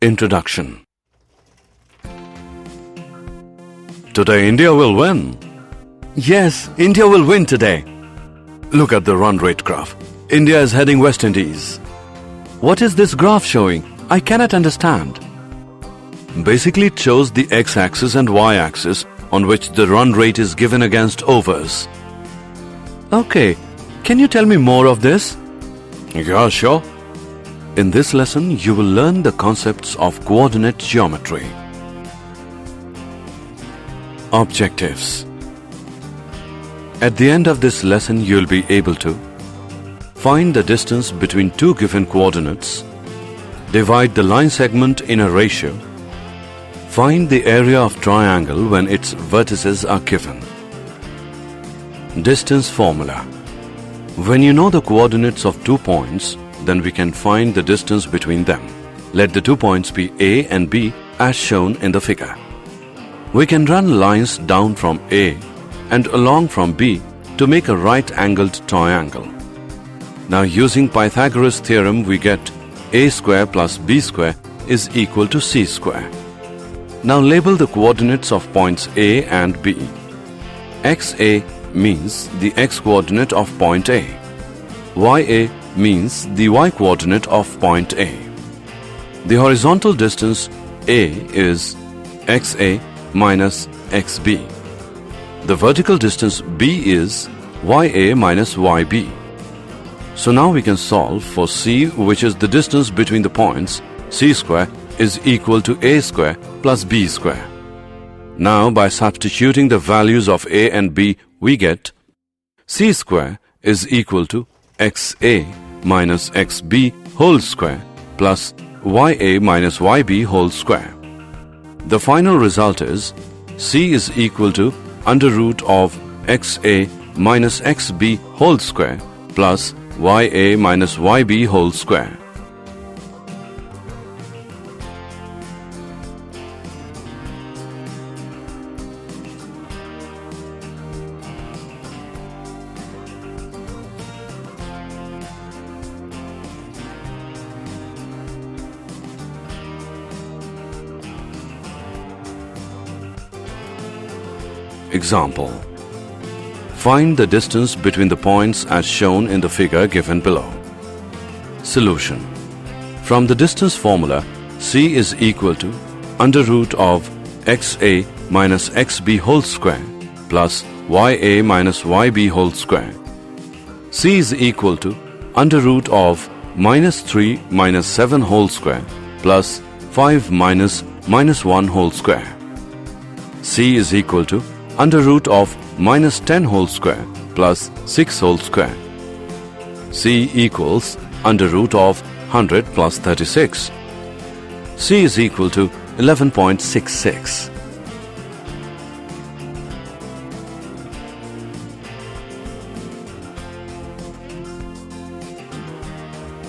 Introduction. Today India will win. Yes, India will win today. Look at the run rate graph. India is heading West Indies. What is this graph showing? I cannot understand. Basically, it shows the x-axis and y-axis on which the run rate is given against overs. Okay, can you tell me more of this? Yeah, sure. In this lesson, you will learn the concepts of coordinate geometry. Objectives. At the end of this lesson, you will be able to find the distance between two given coordinates, divide the line segment in a ratio, find the area of triangle when its vertices are given. Distance formula. When you know the coordinates of 2 points, then we can find the distance between them. Let the 2 points be A and B as shown in the figure. We can run lines down from A and along from B to make a right-angled triangle. Now using Pythagoras theorem, we get A square plus B square is equal to C square. Now label the coordinates of points A and B. XA means the x-coordinate of point A. YA means the y-coordinate of point A. The horizontal distance A is XA minus XB. The vertical distance B is YA minus YB. So now we can solve for C, which is the distance between the points. C square is equal to A square plus B square. Now by substituting the values of A and B, we get C square is equal to XA minus XB whole square plus YA minus YB whole square. The final result is C is equal to under root of XA minus XB whole square plus YA minus YB whole square. Example. Find the distance between the points as shown in the figure given below. Solution. From the distance formula, C is equal to under root of XA minus XB whole square plus YA minus YB whole square. C is equal to under root of minus 3 minus 7 whole square plus 5 minus 1 whole square. C is equal to under root of minus 10 whole square plus 6 whole square. C equals under root of 100 plus 36. C is equal to 11.66.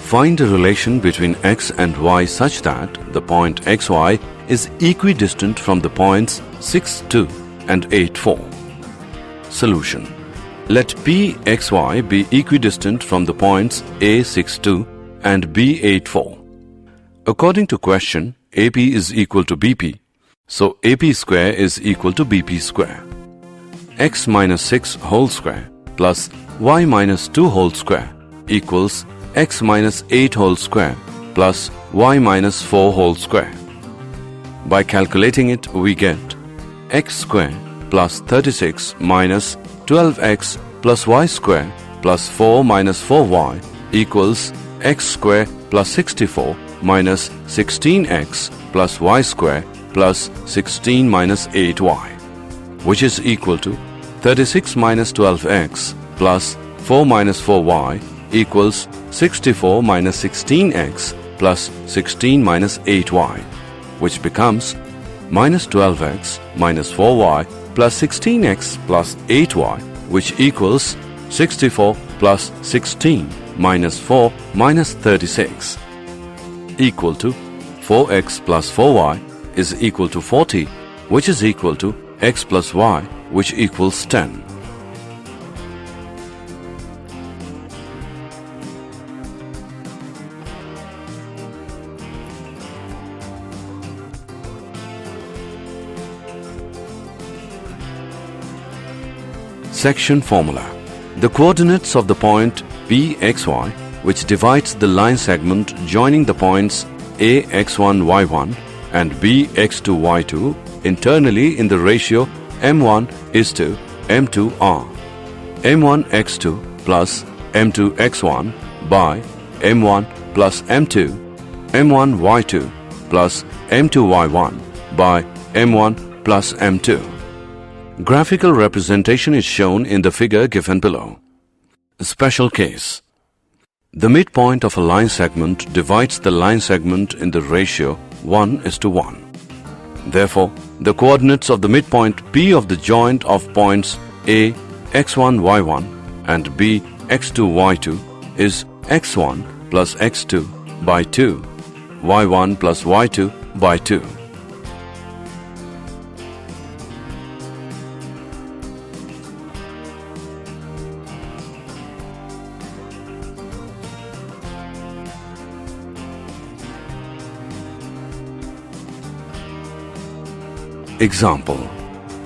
Find a relation between x and y such that the point xy is equidistant from the points 6, 2 and 8, 4. Solution. Let Pxy be equidistant from the points A 6, 2 and B 8, 4. According to question, AP is equal to BP, so AP square is equal to BP square. X minus 6 whole square plus Y minus 2 whole square equals X minus 8 whole square plus Y minus 4 whole square. By calculating it, we get x square plus 36 minus 12x plus y square plus 4 minus 4y equals x square plus 64 minus 16x plus y square plus 16 minus 8y, which is equal to 36 minus 12x plus 4 minus 4y equals 64 minus 16x plus 16 minus 8y, which becomes minus 12x minus 4y plus 16x plus 8y, which equals 64 plus 16 minus 4 minus 36, equal to 4x plus 4y is equal to 40, which is equal to x plus y, which equals 10. Section formula. The coordinates of the point Pxy, which divides the line segment joining the points Ax1y1 and Bx2y2 internally in the ratio m1 is to m2 are m1x2 plus m2x1 by m1 plus m2, m1y2 plus m2y1 by m1 plus m2. Graphical representation is shown in the figure given below. Special case. The midpoint of a line segment divides the line segment in the ratio 1:1. Therefore, the coordinates of the midpoint P of the joint of points A x1y1 and B x2y2 is x1 plus x2 by 2, y1 plus y2 by 2. Example.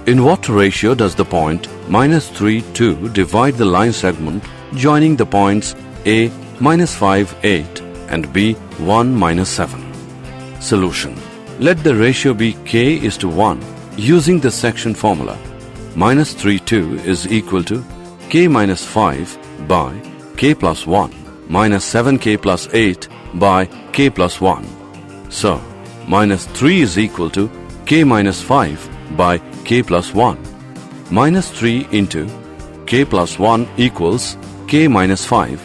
In what ratio does the point -3, 2 divide the line segment joining the points A -5, 8 and B 1 7? Solution. Let the ratio be k:1 using the section formula. -3, 2 is equal to k minus 5 by k plus 1 minus 7k plus 8 by k plus 1. So, -3 is equal to k minus 5 by k plus 1. -3 into k plus 1 equals k minus 5,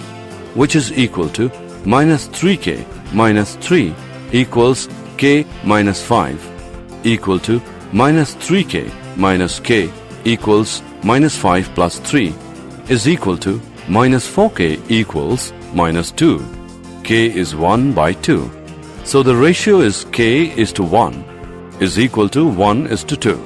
which is equal to -3k minus 3 equals k minus 5 equal to -3k minus k equals -5 plus 3 is equal to -4k equals -2. K is 1 by 2. So the ratio is k:1 is equal to 1:2.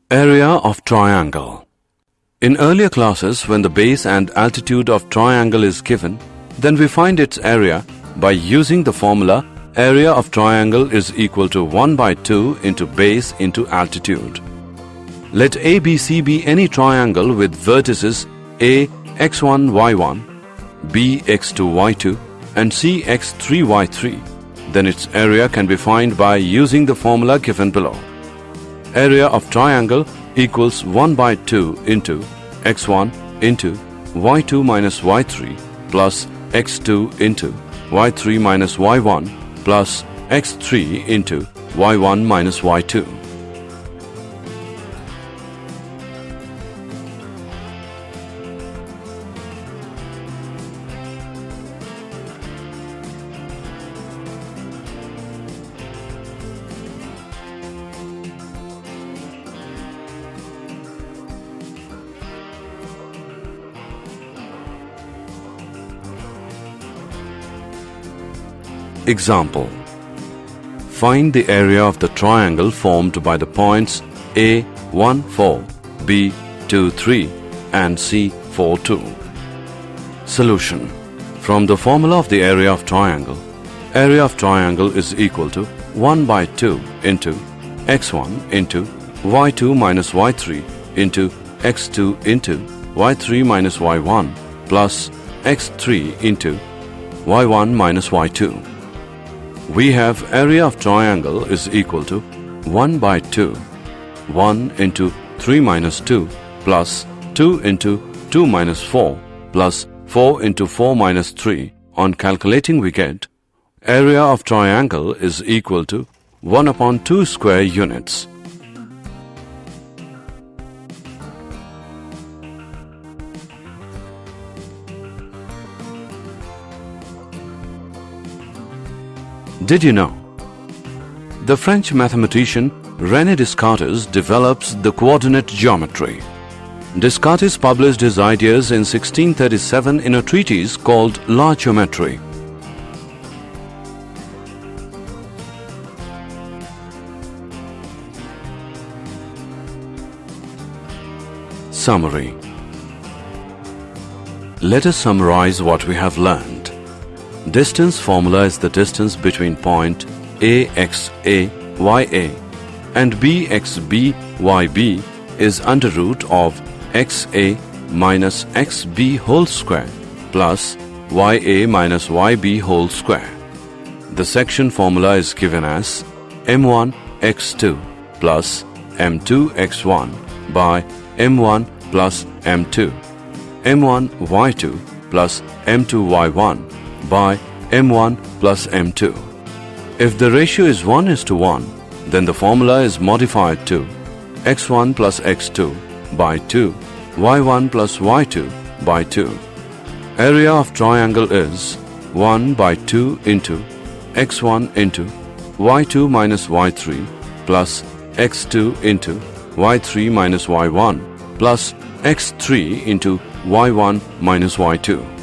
Area of triangle. In earlier classes, when the base and altitude of triangle is given, then we find its area by using the formula area of triangle is equal to 1 by 2 into base into altitude. Let ABC be any triangle with vertices A x1 y1, B x2 y2 and C x3 y3. Then its area can be found by using the formula given below. Area of triangle equals 1 by 2 into x1 into y2 minus y3 plus x2 into y3 minus y1 plus x3 into y1 minus y2. Example. Find the area of the triangle formed by the points A 1 4, B 2 3 and C 4 2. Solution. From the formula of the area of triangle is equal to 1 by 2 into x1 into y2 minus y3 into x2 into y3 minus y1 plus x3 into y1 minus y2. We have area of triangle is equal to 1 by 2, 1 into 3 minus 2 plus 2 into 2 minus 4 plus 4 into 4 minus 3. On calculating we get area of triangle is equal to 1 upon 2 square units. Did you know? The French mathematician René Descartes develops the coordinate geometry. Descartes published his ideas in 1637 in a treatise called La Géométrie. Summary. Let us summarize what we have learned. Distance formula is the distance between point AXA, YA and BXB, YB is under root of XA minus XB whole square plus YA minus YB whole square. The section formula is given as M1 x2 plus M2 x1 by M1 plus M2, M1 y2 plus M2 y1 by M1 plus M2. If the ratio is 1:1, then the formula is modified to x1 plus x2 by 2, y1 plus y2 by 2. Area of triangle is 1 by 2 into x1 into y2 minus y3 plus x2 into y3 minus y1 plus x3 into y1 minus y2.